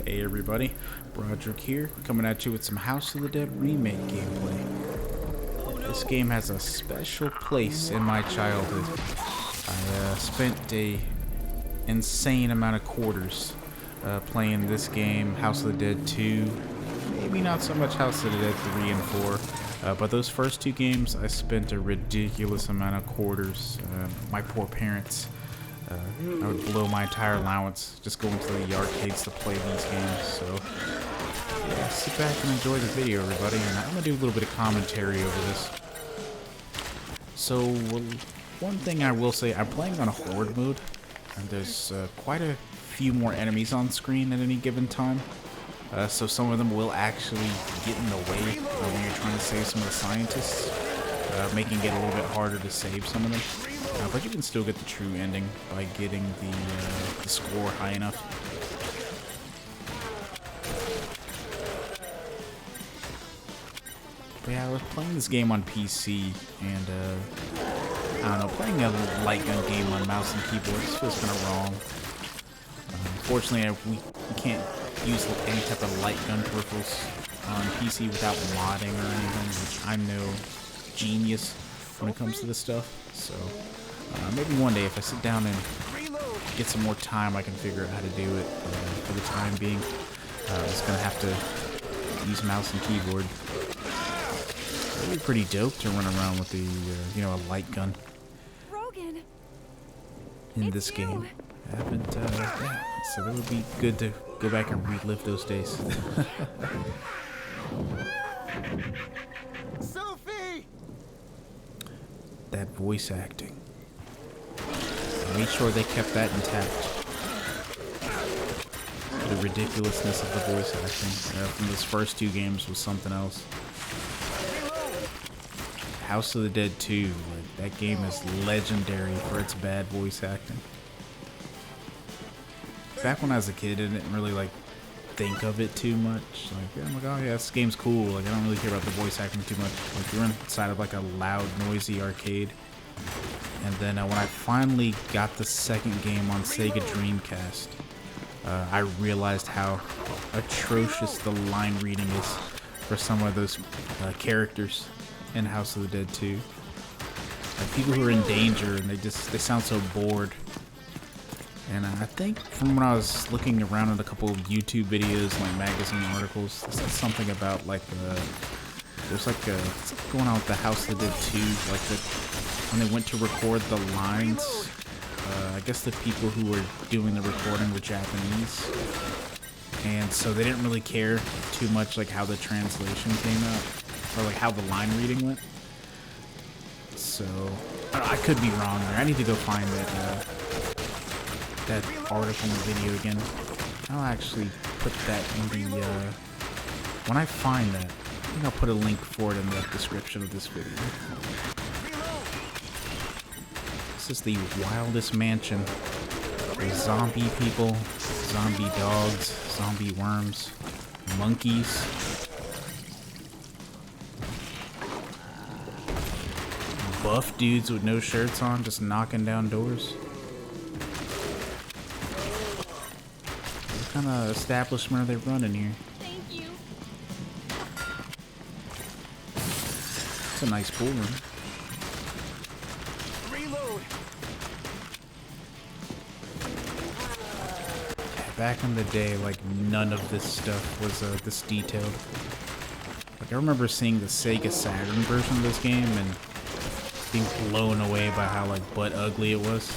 Hey everybody, Brodrick here, coming at you with some House of the Dead Remake gameplay. This game has a special place in my childhood. I spent a insane amount of quarters playing this game, House of the Dead 2, maybe not so much House of the Dead 3 and 4, but those first two games I spent a ridiculous amount of quarters. My poor parents. I would blow my entire allowance just going to the arcades to play these games. So yeah, sit back and enjoy the video, everybody, and I'm gonna do a little bit of commentary over this. So one thing I will say, I'm playing on a Horde Mode, and there's quite a few more enemies on screen at any given time. So some of them will actually get in the way when you're trying to save some of the scientists, making it a little bit harder to save some of them. But you can still get the true ending by getting the score high enough. But yeah, I was playing this game on PC, and I don't know, playing a light gun game on mouse and keyboard just feels kind of wrong. Unfortunately, we can't use any type of light gun peripherals on PC without modding or anything, which I'm no genius when it comes to this stuff. So maybe one day if I sit down and get some more time, I can figure out how to do it. For the time being, I'm just gonna have to use mouse and keyboard. It'd be pretty dope to run around with the a light gun in this game. I haven't, yeah, so it would be good to go back and relive those days. Sophie! That voice acting. I made sure they kept that intact. The ridiculousness of the voice acting from those first two games was something else. House of the Dead 2, like, that game is legendary for its bad voice acting. Back when I was a kid, I didn't really think of it too much. Like, yeah, I'm like, oh yeah, this game's cool. Like, I don't really care about the voice acting too much. Like, you're inside of a loud, noisy arcade. And then when I finally got the second game on Sega Dreamcast, I realized how atrocious the line reading is for some of those characters in House of the Dead 2. Like, people who are in danger, and they sound so bored. And I think from when I was looking around at a couple of YouTube videos, like magazine articles, they said something about there's what's going on with the House of the Dead 2, when they went to record the lines, I guess the people who were doing the recording were Japanese, and so they didn't really care too much how the translation came out, or how the line reading went. So I could be wrong there. I need to go find that article and video again. I'll actually put that in the when I find that, I think I'll put a link for it in the description of this video. This is the wildest mansion. There's zombie people, zombie dogs, zombie worms, monkeys. Buff dudes with no shirts on just knocking down doors. What kind of establishment are they running here? Thank you. It's a nice pool room. Reload. Back in the day, none of this stuff was this detailed. I remember seeing the Sega Saturn version of this game and being blown away by how butt ugly it was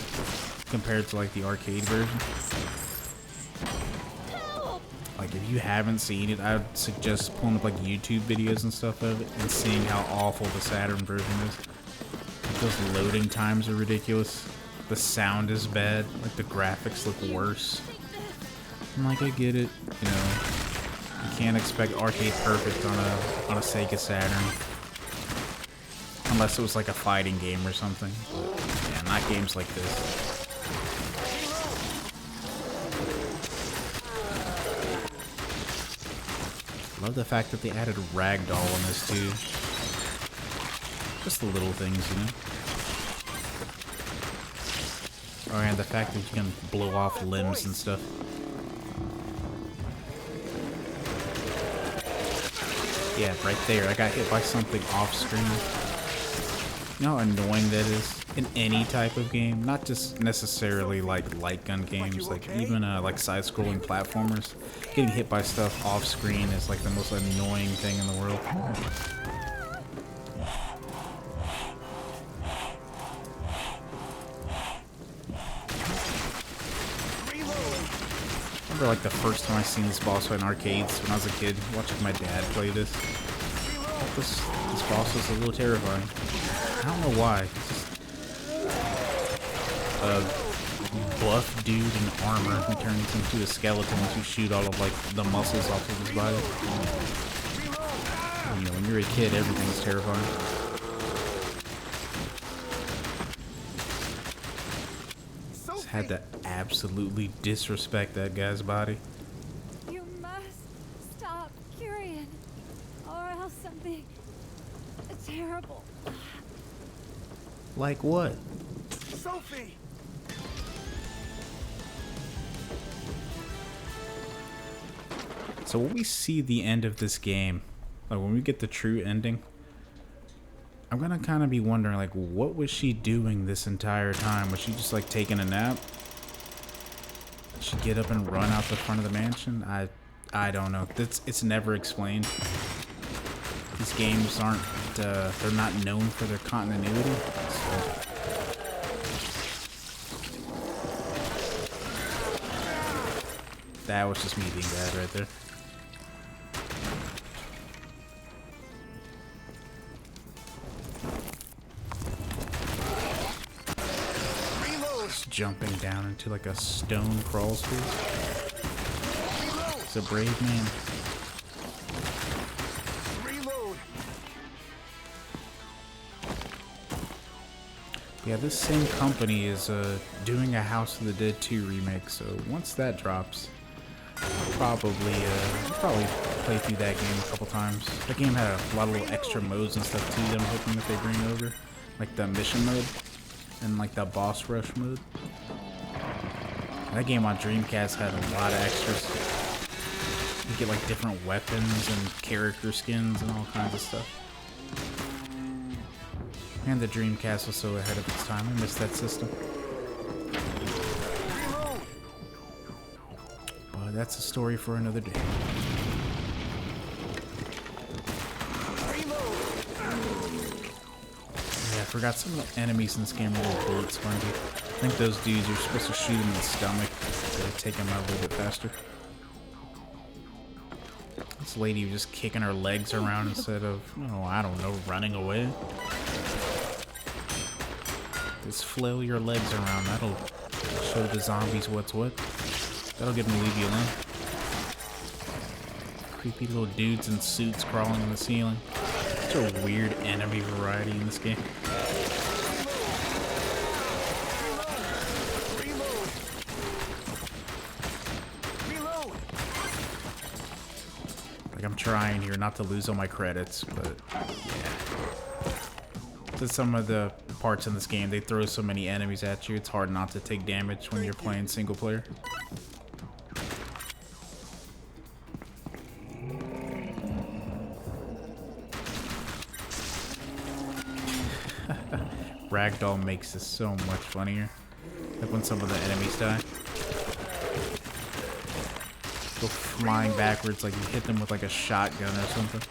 compared to the arcade version. If you haven't seen it, I would suggest pulling up YouTube videos and stuff of it and seeing how awful the Saturn version is. Those loading times are ridiculous. The sound is bad. The graphics look worse. I'm I get it. You can't expect arcade perfect on a Sega Saturn. Unless it was a fighting game or something. But, yeah, not games like this. Love the fact that they added ragdoll in this too. Just the little things, Oh, and the fact that you can blow off limbs and stuff. Yeah, right there. I got hit by something off screen. You know how annoying that is in any type of game? Not just necessarily like light gun games, like even like side-scrolling platformers. Getting hit by stuff off screen is like the most annoying thing in the world. I remember like the first time I seen this boss fight in arcades when I was a kid, watching my dad play this. This boss was a little terrifying. I don't know why. It's just a buff dude in armor who turns into a skeleton once you shoot all of like the muscles off of his body. You know, when you're a kid, everything's terrifying. Just had to absolutely disrespect that guy's body. You must stop, Kyrian, or else something terrible. Like what? Sophie! So when we see the end of this game, like when we get the true ending, I'm gonna kind of be wondering, like, what was she doing this entire time? Was she just like taking a nap? Did she get up and run out the front of the mansion? I don't know. It's never explained. These games aren't, they're not known for their continuity. So. That was just me being bad right there. Just jumping down into like a stone crawl space. He's a brave man. Yeah, this same company is doing a House of the Dead 2 remake, so once that drops, I'll probably play through that game a couple times. That game had a lot of little extra modes and stuff too that I'm hoping that they bring over, like the mission mode and like the boss rush mode. That game on Dreamcast had a lot of extras. You get like different weapons and character skins and all kinds of stuff. And the Dreamcast was so ahead of its time. I missed that system. But that's a story for another day. Yeah, I forgot some of the enemies in this game are little bullet spongy. I think those dudes, you're supposed to shoot them in the stomach to take them out a little bit faster. This lady was just kicking her legs around instead of, oh, I don't know, running away. Just flail your legs around. That'll show the zombies what's what. That'll get them to leave you alone. Creepy little dudes in suits crawling on the ceiling. Such a weird enemy variety in this game. Like, I'm trying here not to lose all my credits, but yeah. To some of the parts in this game, they throw so many enemies at you, it's hard not to take damage when you're playing single player. Ragdoll makes this so much funnier. Like when some of the enemies die. Go flying backwards like you hit them with like a shotgun or something.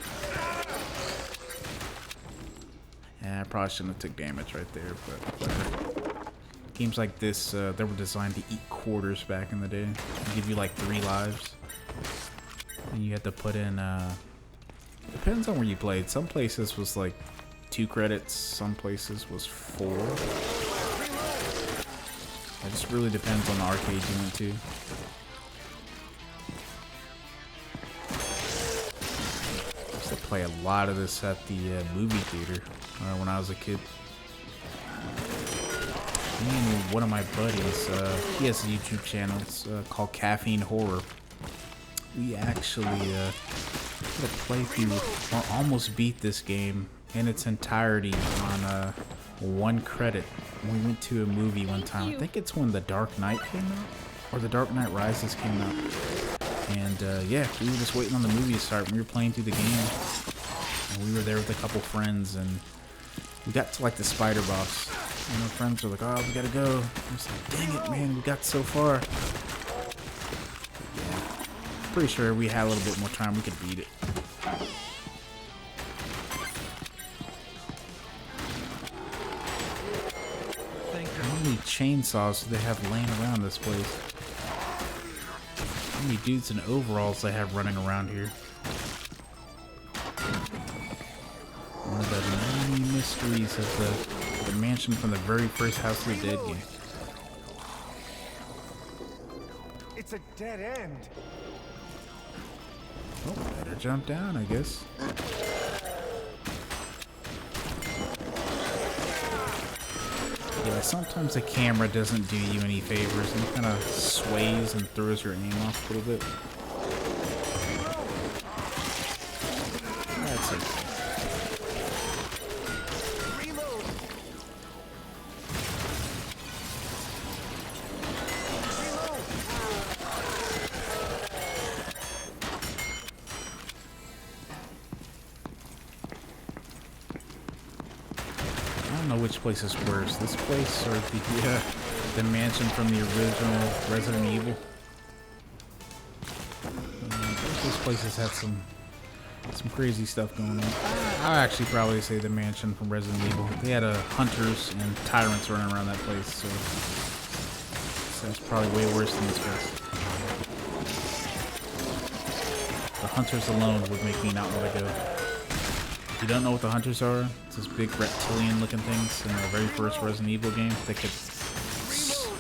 Yeah, I probably shouldn't have took damage right there, but whatever. Games like this, they were designed to eat quarters back in the day. They give you like 3 lives. And you had to put in, depends on where you played. Some places was like 2 credits, some places was 4. It just really depends on the arcade you went to. I used to play a lot of this at the movie theater when I was a kid. Me and one of my buddies, he has a YouTube channel, it's called Caffeine Horror. We actually did a playthrough, or almost beat this game in its entirety on 1 credit. We went to a movie one time. I think it's when The Dark Knight came out, or The Dark Knight Rises came out. And yeah, we were just waiting on the movie to start. We were playing through the game, and we were there with a couple friends, and we got to like the spider boss. And our friends were like, "Oh, we gotta go." I was like, "Dang it, man, we got so far." Yeah, pretty sure we had a little bit more time. We could beat it. How many chainsaws do they have laying around this place? How many dudes in overalls they have running around here? One of the many mysteries of the mansion from the very first House of the Dead game. It's a dead end. Oh, better jump down, I guess. Yeah, sometimes the camera doesn't do you any favors and it kind of sways and throws your aim off a little bit. That's okay. I don't know which place is worse, this place or the mansion from the original Resident Evil. Both those places had some crazy stuff going on. I'll actually probably say the mansion from Resident Evil. They had hunters and tyrants running around that place, so that's probably way worse than this place. The hunters alone would make me not want to go. If you don't know what the hunters are, it's those big reptilian-looking things in the very first Resident Evil game that could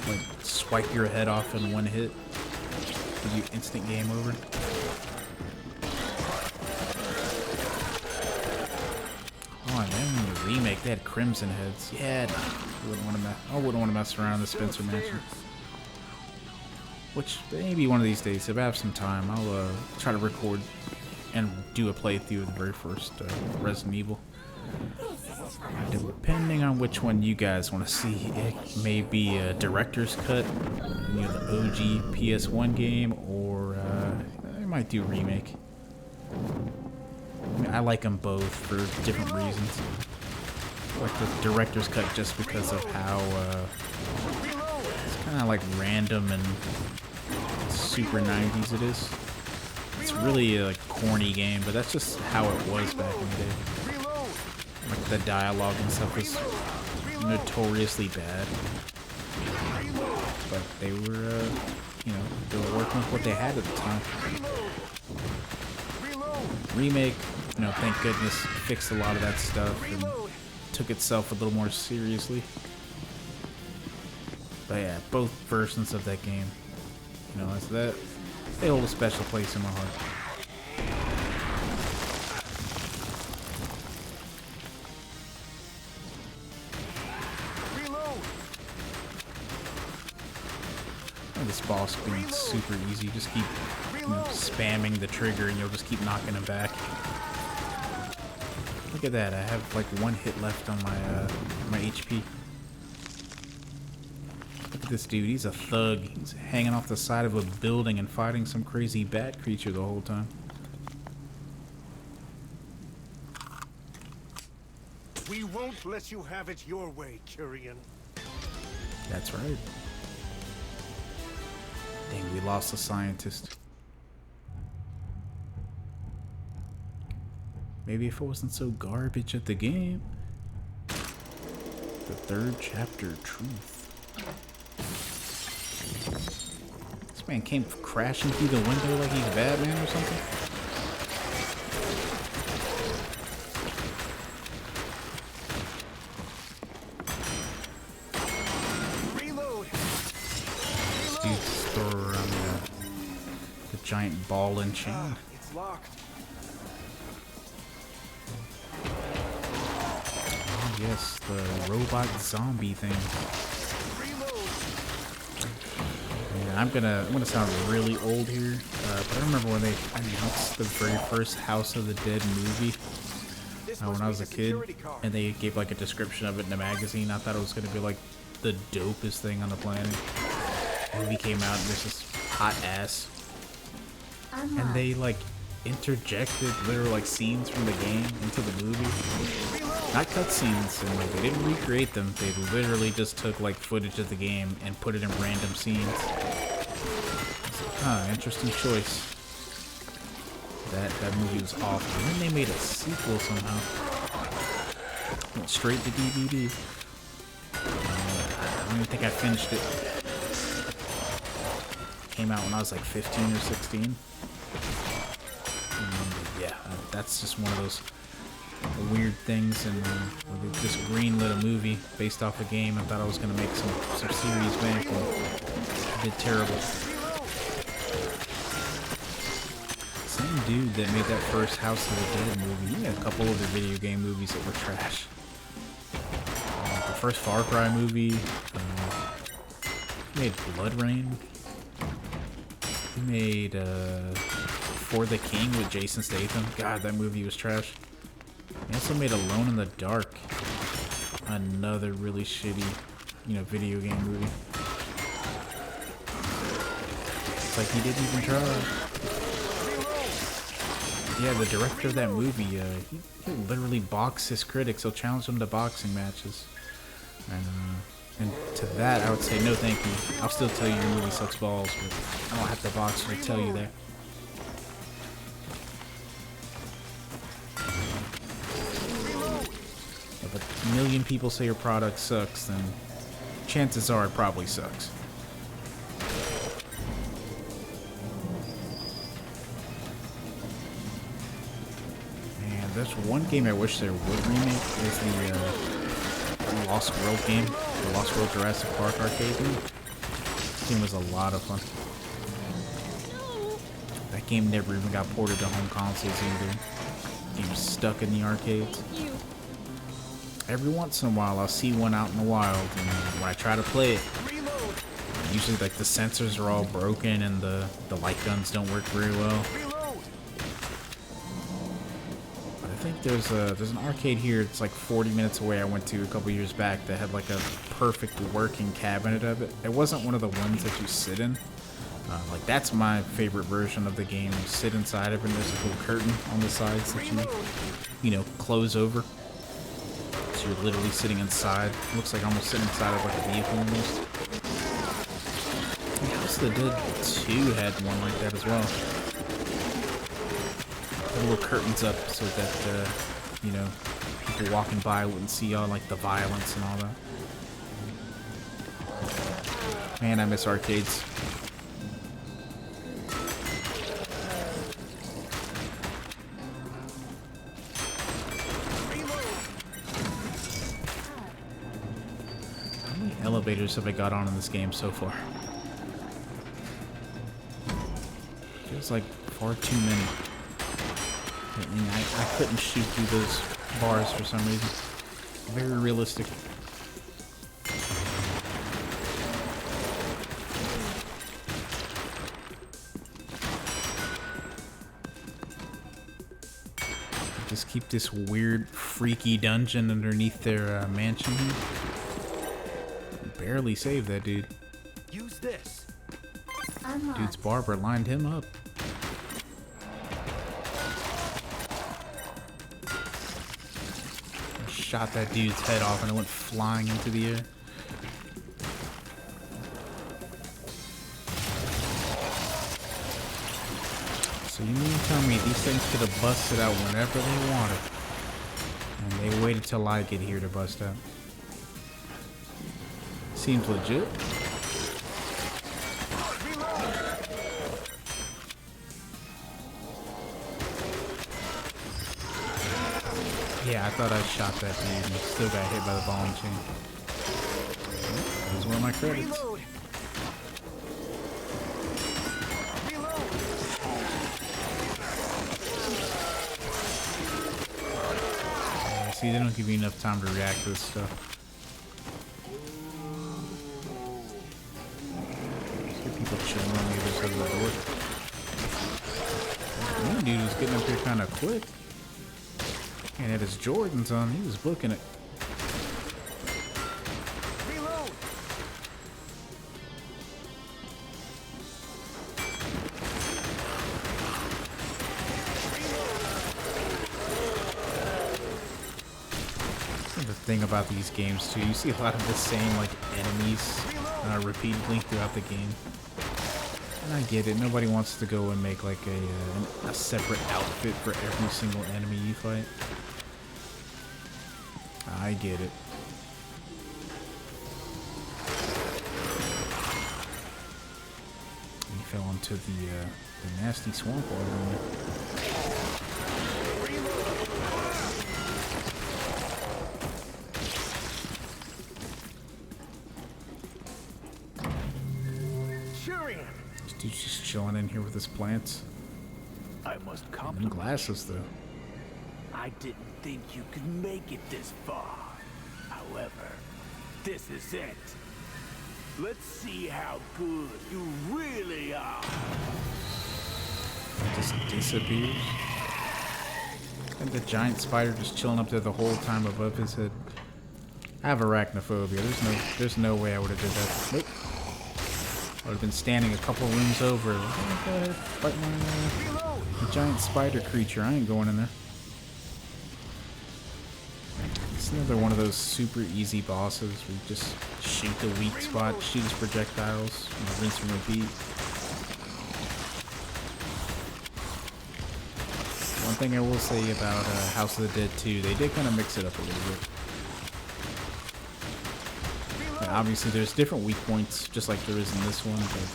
like swipe your head off in one hit, give you instant game over. Oh, and then in the remake, they had crimson heads. Yeah, no, I wouldn't want to mess around in the Spencer Mansion. Which maybe one of these days, if I have some time, I'll try to record and do a playthrough of the very first Resident Evil. Depending on which one you guys want to see, it may be a director's cut, you know, the OG PS1 game, or I might do a remake. I mean, I like them both for different reasons. I like the director's cut just because of how it's kind of like random and super 90s it is. It's really a corny game, but that's just how it was back in the day. Like the dialogue and stuff was notoriously bad, but they were, you know, they were working with what they had at the time. Remake, you know, thank goodness, fixed a lot of that stuff and took itself a little more seriously. But yeah, both versions of that game, you know, they hold a special place in my heart. This boss being super easy. Just keep, you know, spamming the trigger and you'll just keep knocking him back. Look at that. I have like one hit left on my HP. Look at this dude. He's a thug. He's hanging off the side of a building and fighting some crazy bat creature the whole time. We won't let you have it your way, Kyrian. That's right. Dang, we lost a scientist. Maybe if it wasn't so garbage at the game. The third chapter, Truth. This man came crashing through the window like he's Batman or something. Giant ball and chain. It's locked. Oh yes, the robot zombie thing. Yeah, I'm gonna sound really old here, but I remember when they announced the very first House of the Dead movie when I was a kid, and they gave like a description of it in a magazine. I thought it was gonna be like the dopest thing on the planet. The movie came out and there's this hot ass. and they like interjected literal like scenes from the game into the movie. Not cutscenes, and like they didn't recreate them. They literally just took like footage of the game and put it in random scenes. Huh, interesting choice. That movie was awful. And then they made a sequel somehow. Went straight to DVD. I don't even think I finished it. Came out when I was like 15 or 16. And yeah, that's just one of those weird things. And they just greenlit a movie based off a game. I thought I was gonna make some serious bank, and did terrible. Same dude that made that first House of the Dead movie. He made a couple other video game movies that were trash. The first Far Cry movie. He made Blood Rain. He made For the King with Jason Statham. God, that movie was trash. He also made Alone in the Dark. Another really shitty, video game movie. It's like he didn't even try. Yeah, the director of that movie, he literally boxed his critics. He'll challenge them to boxing matches. And to that, I would say no thank you. I'll still tell you your movie sucks balls, but I don't have to box to tell you that. If a million people say your product sucks, then chances are it probably sucks. There's one game I wish there would remake is the Lost World game, the Lost World Jurassic Park arcade game. This game was a lot of fun. That game never even got ported to home consoles either. The game was stuck in the arcades. Every once in a while I'll see one out in the wild, and when I try to play it, usually like the sensors are all broken and the light guns don't work very well. I think there's an arcade here. It's like 40 minutes away. I went to a couple years back that had like a perfect working cabinet of it. It wasn't one of the ones that you sit in. Like that's my favorite version of the game. You sit inside of it. And there's a little curtain on the sides that you close over. So you're literally sitting inside. It looks like almost sitting inside of like a vehicle almost. And House of the Dead 2 had one like that as well. Little curtains up so that people walking by wouldn't see all like the violence and all that. Man, I miss arcades. How many elevators have I got on in this game so far? Feels like far too many. And I couldn't shoot through those bars for some reason. Very realistic. Just keep this weird, freaky dungeon underneath their mansion here. Barely saved that dude. Use this. Dude's barber lined him up. Shot that dude's head off and it went flying into the air. So you mean to tell me these things could have busted out whenever they wanted, and they waited till I get here to bust out? Seems legit. Yeah, I thought I shot that dude and still got hit by the ball and chain. That was one of my credits. Yeah, see, they don't give you enough time to react to this stuff. See people chilling on the other side of the door. One dude was getting up here kind of quick. And had his Jordans on, he was booking it. Reload. thing about these games too. You see a lot of the same like enemies repeatedly throughout the game. And I get it. Nobody wants to go and make like a separate outfit for every single enemy you fight. I get it. He fell into the nasty swamp water. This dude's just chilling in here with his plants. I must And compliment glasses though. I didn't think you could make it this far. However, this is it. Let's see how good you really are. Just disappears. And the giant spider just chilling up there the whole time above his head. I have arachnophobia. There's no way I would have did that. Nope. I would have been standing a couple rooms over. Fight my giant spider creature. I ain't going in there. It's another one of those super easy bosses where you just shoot the weak spot, shoot his projectiles, and rinse and repeat. One thing I will say about House of the Dead 2, they did kind of mix it up a little bit. And obviously there's different weak points, just like there is in this one, but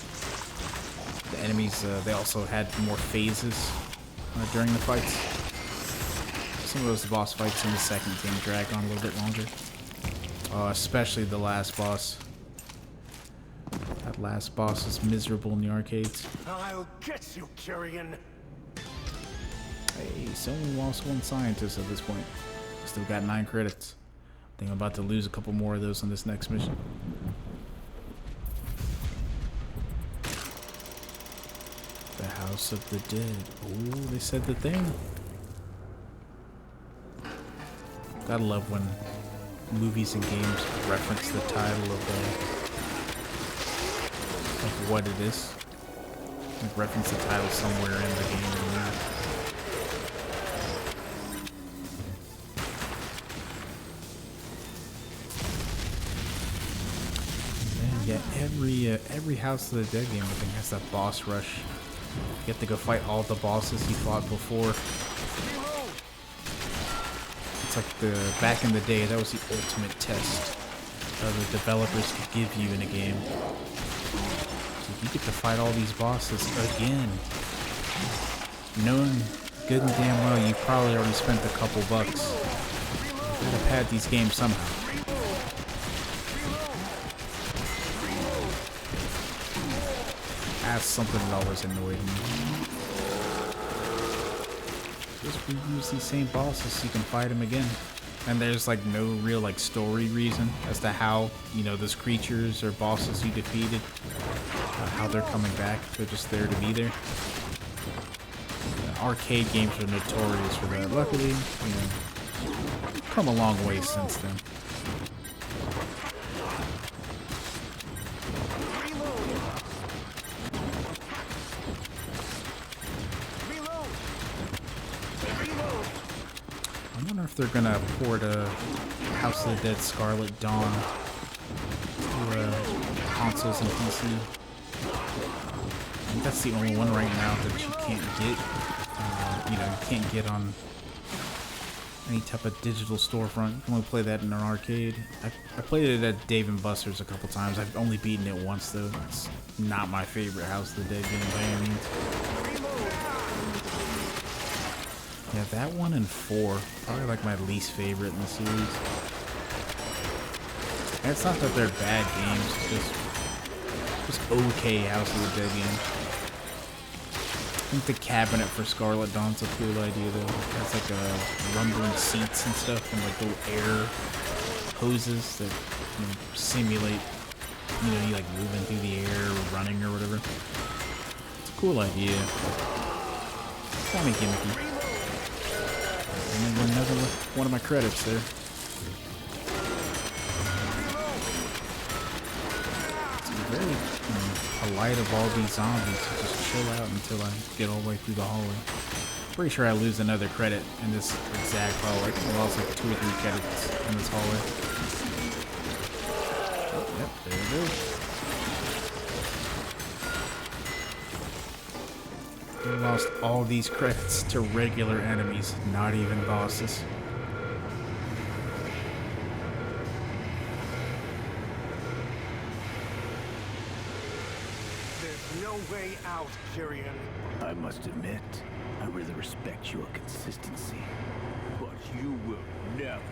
the enemies, they also had more phases during the fights. Some of those boss fights in the second game drag on a little bit longer. Especially the last boss. That last boss is miserable in the arcades. I'll get you, Kyrian. Hey, someone lost one scientist at this point. Still got 9 credits. I think I'm about to lose a couple more of those on this next mission. The House of the Dead. Oh, they said the thing. Gotta love when movies and games reference the title of what it is. Like reference the title somewhere in the game or the movie. And yeah, every House of the Dead game I think has that boss rush. You have to go fight all the bosses you fought before. It's like back in the day, that was the ultimate test the developers could give you in a game. So you get to fight all these bosses again, knowing good and damn well you probably already spent a couple bucks. You gotta pad these games somehow. That's something that always annoyed me. Just reuse these same bosses so you can fight them again. And there's like no real like story reason as to how, you know, those creatures or bosses you defeated, how they're coming back. They're just there to be there. Arcade games are notorious for that. Luckily, you know, come a long way since then. I wonder if they're gonna port a House of the Dead Scarlet Dawn to consoles and PC. I think that's the only one right now that you can't get. You know, you can't get on any type of digital storefront. You can only play that in an arcade. I played it at Dave & Buster's a couple times. I've only beaten it once though. It's not my favorite House of the Dead game by any means. Yeah, that one and 4, probably like my least favorite in the series. And it's not that they're bad games, it's just okay House of the Dead games. I think the cabinet for Scarlet Dawn's a cool idea though. It has like rumbling seats and stuff and like little air hoses that, you know, simulate, you know, you like moving through the air or running or whatever. It's a cool idea. Kind of gimmicky. And then another one of my credits there. It's very polite of all these zombies to just chill out until I get all the way through the hallway. Pretty sure I lose another credit in this exact hallway. I think I lost like 2 or 3 credits in this hallway. Oh, yep, there it goes. I lost all these credits to regular enemies, not even bosses. There's no way out, Kyrian. I must admit, I really respect your consistency. But you will never,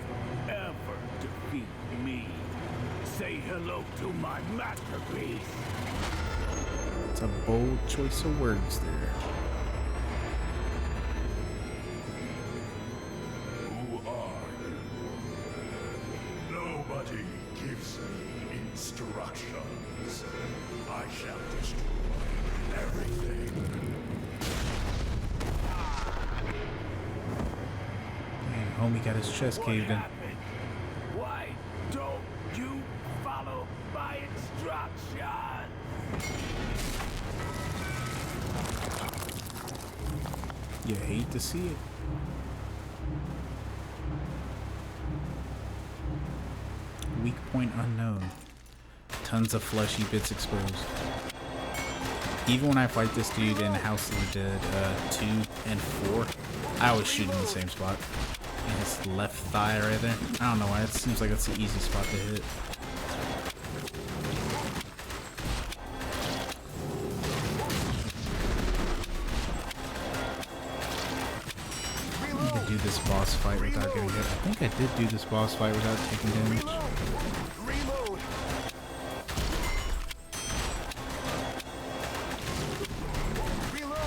ever defeat me. Say hello to my masterpiece. It's a bold choice of words there. Who are you? Nobody gives me instructions. I shall destroy everything. Man, homie got his chest caved in. Why don't you follow my instructions? You hate to see it. Weak point unknown. Tons of fleshy bits exposed. Even when I fight this dude in House of the Dead 2 and 4, I always shoot him in the same spot. In his left thigh right there. I don't know why, it seems like that's the easy spot to hit. I could do this boss fight without getting hit. I think I did do this boss fight without taking damage. Reload! Reload!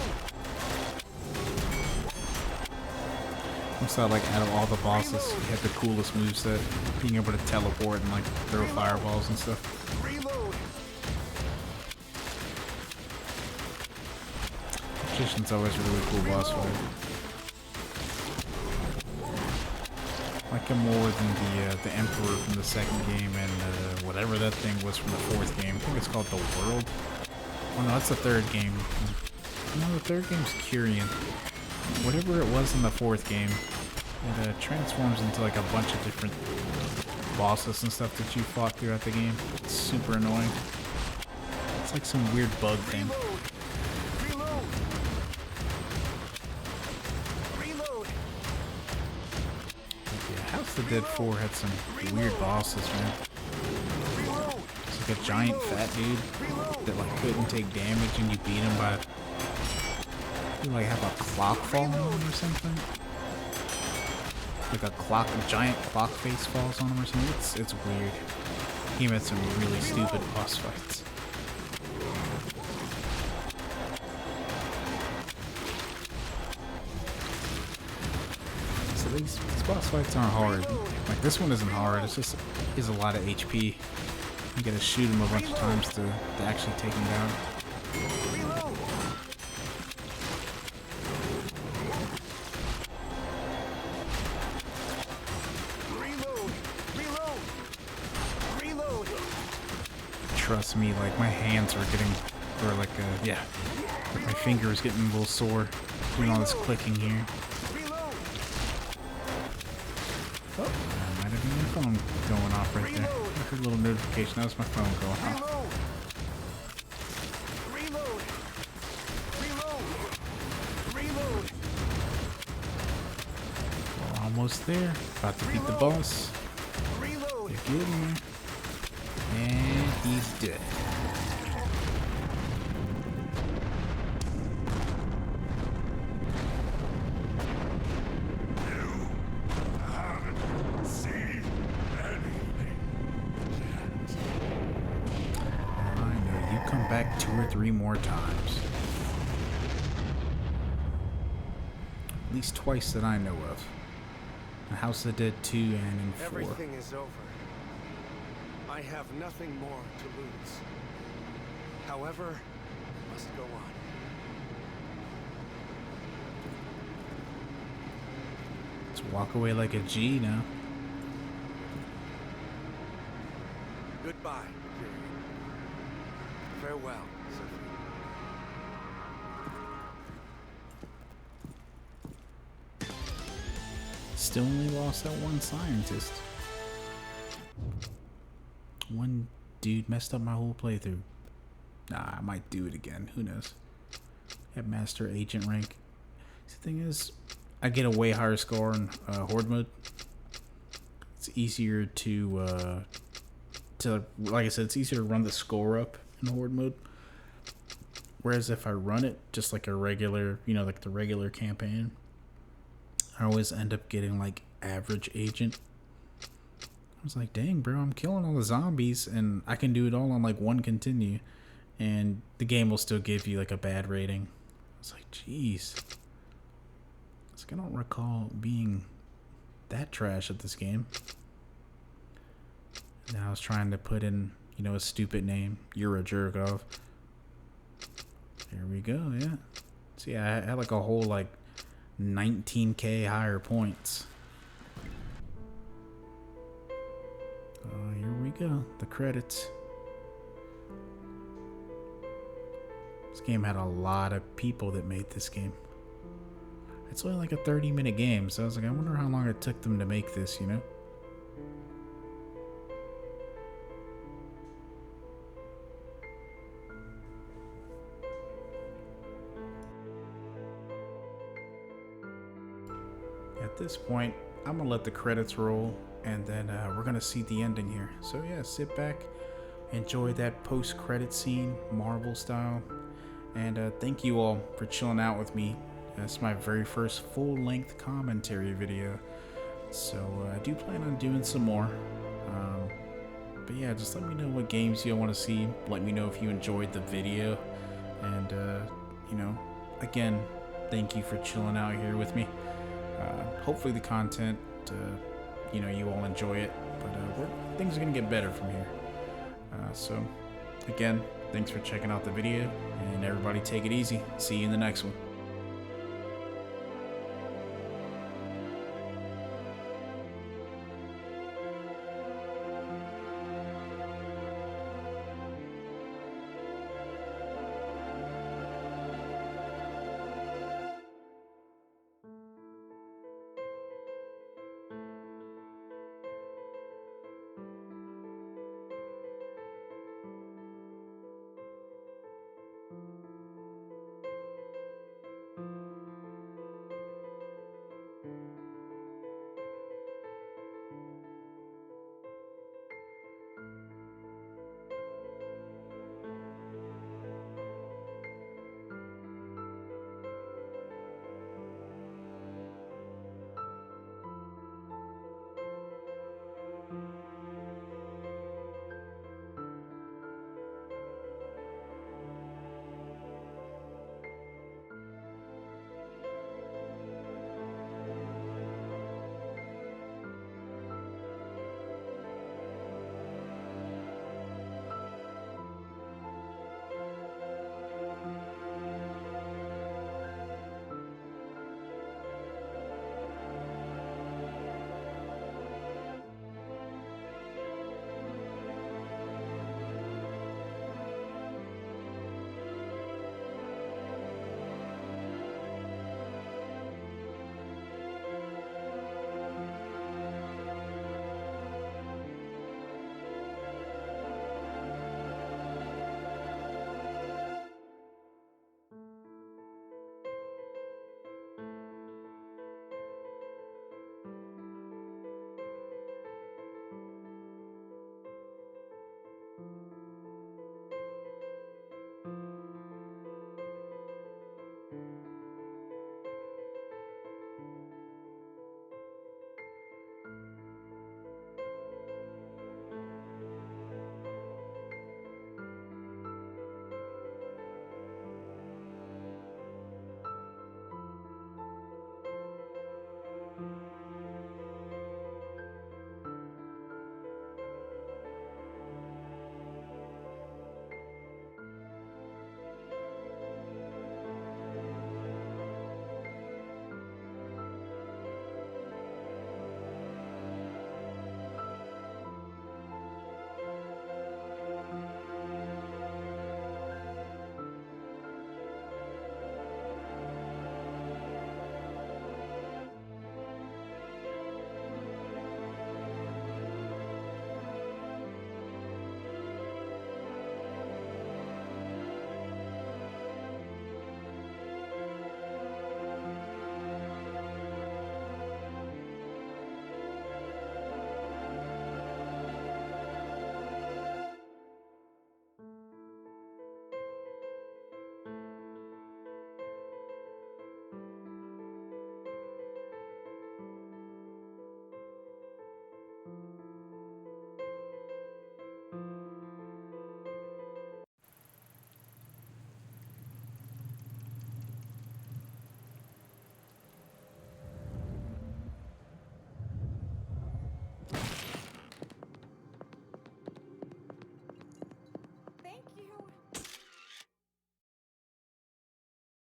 Looks like out of all the bosses, he had the coolest moveset. Being able to teleport and like throw fireballs and stuff. Reload! Magician's always a really cool boss fight. Like him more than the Emperor from the second game and whatever that thing was from the fourth game. I think it's called the World. Oh no, that's the third game. No, the third game's Kyrian. Whatever it was in the fourth game, it transforms into like a bunch of different bosses and stuff that you fought throughout the game. It's super annoying. It's like some weird bug thing. Reload! Reload! Yeah, House of the Dead 4 had some weird bosses, man. Reload! It's like a giant fat dude that like couldn't take damage and you beat him by you like have a clock fall on him or something. Like a giant clock face falls on him or something. It's weird. He had some really stupid boss fights. So these boss fights aren't hard. Like this one isn't hard. It's just is a lot of HP. You gotta shoot him a bunch of times to actually take him down. Reload! Reload! Reload! Reload! Trust me, like my hands were getting, or like yeah, my finger was getting a little sore doing all this clicking here. Reload! Oh, that might have been my phone going off right there. I heard a little notification. That was my phone going off. Reload! Reload! Reload! Reload! We're almost there. About to beat the boss. Reload! They're getting there. And he's dead. Haven't seen anything yet. I know you come back 2 or 3 more times. At least twice that I know of. In House of the Dead 2 and in 4. Everything is over. I have nothing more to lose. However, I must go on. Let's walk away like a G now. Goodbye, Kyrian. Farewell, Sophie. Still only lost that one scientist. One dude messed up my whole playthrough. Nah, I might do it again. Who knows? At Master Agent rank. The thing is, I get a way higher score in Horde Mode. It's easier to like I said, it's easier to run the score up in Horde Mode. Whereas if I run it just like a regular, you know, like the regular campaign, I always end up getting like average agent. I was like, dang, bro, I'm killing all the zombies and I can do it all on like one continue, and the game will still give you like a bad rating. I was like, jeez. It's like, I don't recall being that trash at this game. And I was trying to put in, you know, a stupid name. You're a jerk off. There we go, yeah. See, I had like a whole like 19k higher points. Here we go, the credits. This game had a lot of people that made this game. It's only like a 30-minute game, so I was like, I wonder how long it took them to make this, you know? At this point, I'm gonna let the credits roll, and then we're gonna see the ending here. So yeah, sit back, enjoy that post-credit scene, Marvel style, and thank you all for chilling out with me. It's my very first full-length commentary video, so I do plan on doing some more. But yeah, just let me know what games you want to see. Let me know if you enjoyed the video, and you know, again, thank you for chilling out here with me. Hopefully the content, you know, you all enjoy it, but things are gonna get better from here. So again, thanks for checking out the video, and everybody take it easy. See you in the next one.